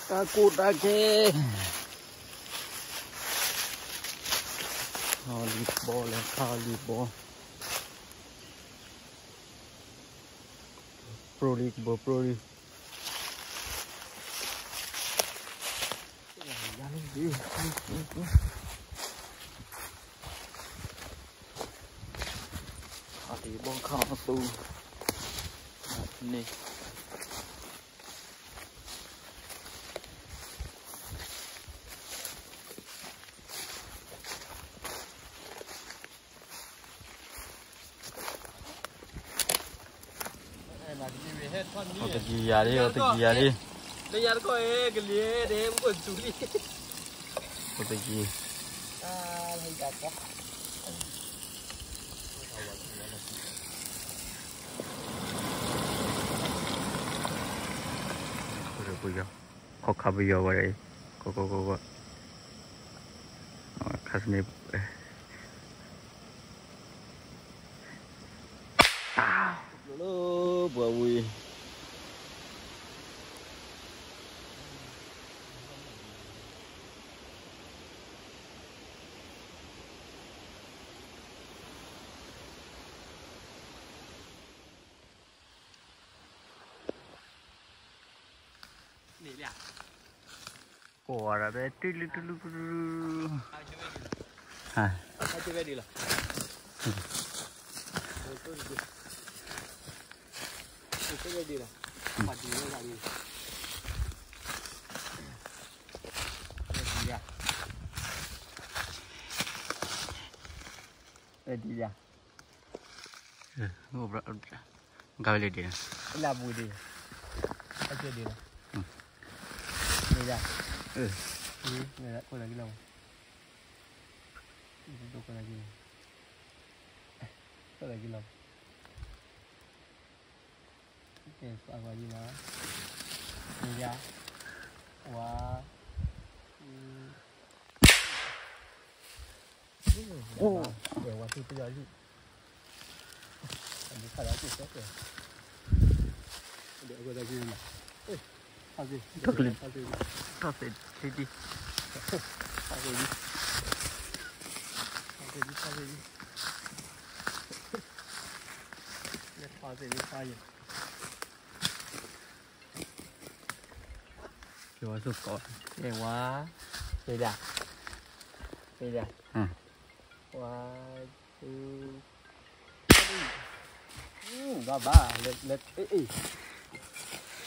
Takut lagi. Volleyball dan volleyball. Pro League, Pro League. Volleyball kartu. Ini. Pergi hari, pergi hari. Dengar kau gelir deh, bukan curi. Pergi. Lagi apa? Puyo, kok kabuyo wae, kok. Kasih Lolo, buawi. Ni lihat. Kuara be tulu. Ha. Aja bedi lah. Itu bedi lah. Mati ni lagi. Ya. Bedi ya. Ngobrol. Enggak boleh dia. Labu dia. Aja dia lah. Ni dah. Ni nak kau lagi lama. Itu kau lagi. Kau lagi lama. Okay, aku lagi lah. Ni dah. Wah. Oh, ya waktu tu jadi. Ada salah tu siapa? Ada aku lagi ni. Okey. Tak boleh. Tak jadi. Okey. Lihat pasir ni payah. Kita suka. Wah. Beda. Wah. Baba. Let.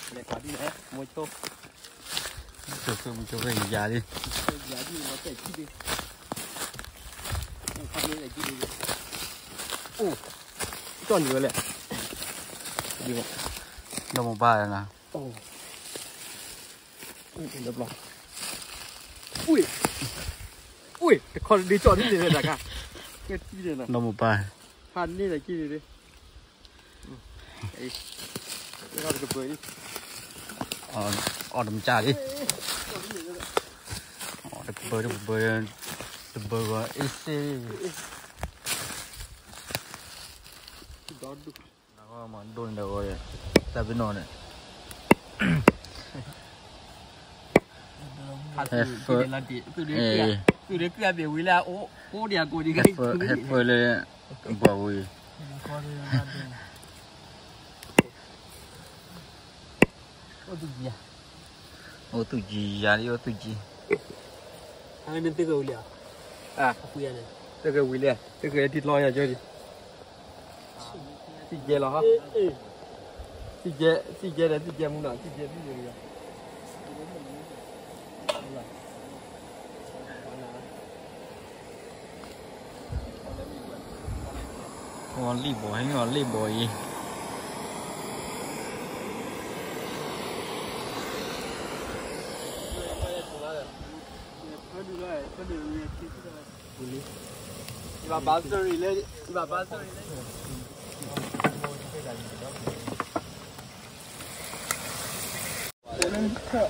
Let tadi eh. Muncul. Muncul jadi. Jadi macam ni. Kami lagi ni. Oh. Tuan juga le. Dia. Dah mau bayar lah. Oh. Dah belum. Ui, kalau dicor ni dia dah kan. Kecil dia nak. Dah mau bayar. Han ni lagi dia. Cái nào được bơi đi. Đầm trà đi. Được bơi vào easy. Đó mà đồn đâu rồi. Ta bên nọ này. Cứ để kia biểu quý là ô địa của đi cái. Hết bơi lên bảo quý. Ô tu gì ya đi ô tu gì. Anh nên tới gầu liền. Phu này. Tới gầu liền. Tới gầu thịt lòi à chơi đi. Thịt dê là hả? Thịt dê muốn nói thịt dê cái gì vậy? Ngon li bò gì. Iba basur ile.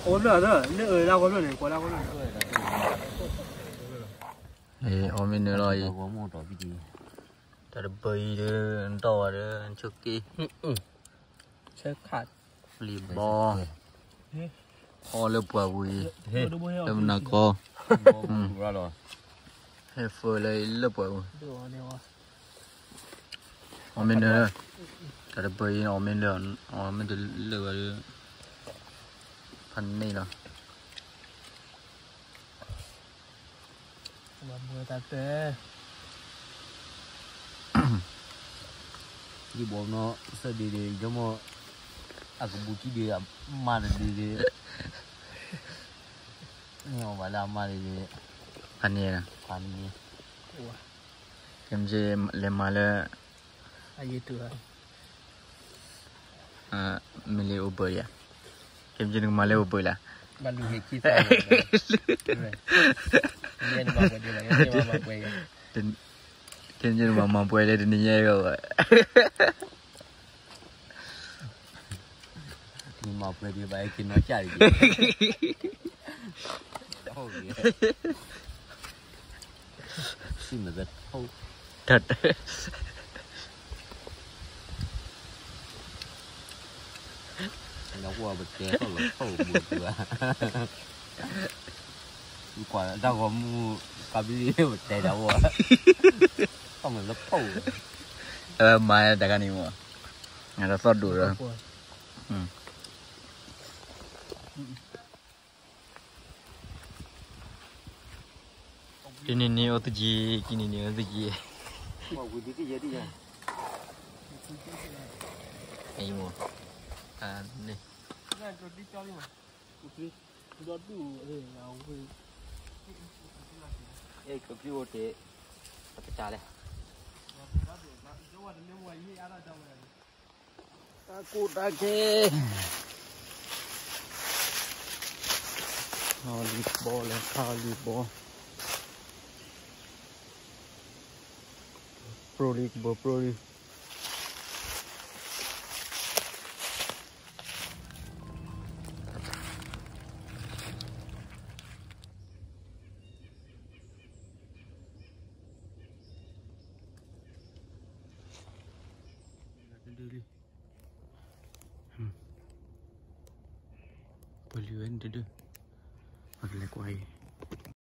Ổn rồi đó, nước ra có rồi này, có ra có rồi. Mình nữa rồi. Ta đã bơi to rồi trước kia. Sẽ khát. Lì bò. Oh le buah bui. Dua buah Le nak kau. Dua loh. Hefer le buah bui. Dua ni wah. Omen le. Ada bayi omen le. Omen tu le baru. Pan ni lah. Buah tak Di bawah no sedih cuma aku buci dia mana dia ni orang lama dia Pan ni lah. pan ni wah Kemje le mala aje tu lah milih Uber ya. Kemje dengan mala Uber lah. malu kita ni ni bawa dia lah ni bawa apa ya Dan kemje dengan mama boleh ada ni ya kau. Ni mau apa dia baikin nak cari oh ya si mệt oh Thật. nó qua bật té thôi là khổ buồn cười quả tao có mua cà phê bật té đâu à không phải nó khổ Mai dah kan ni mo. Ada sot dulu. Kini ni otuji, kini ni otuji. mau cái gì đi nha Ini mo. Ni. Nah, jadi cari mah. Okey. Dua tu ngau ke. Ke view te. Pecah lah. Aku dah ke. Kali boleh kali bo. Prolik bo prolik. Boleh ada. Agak kuai.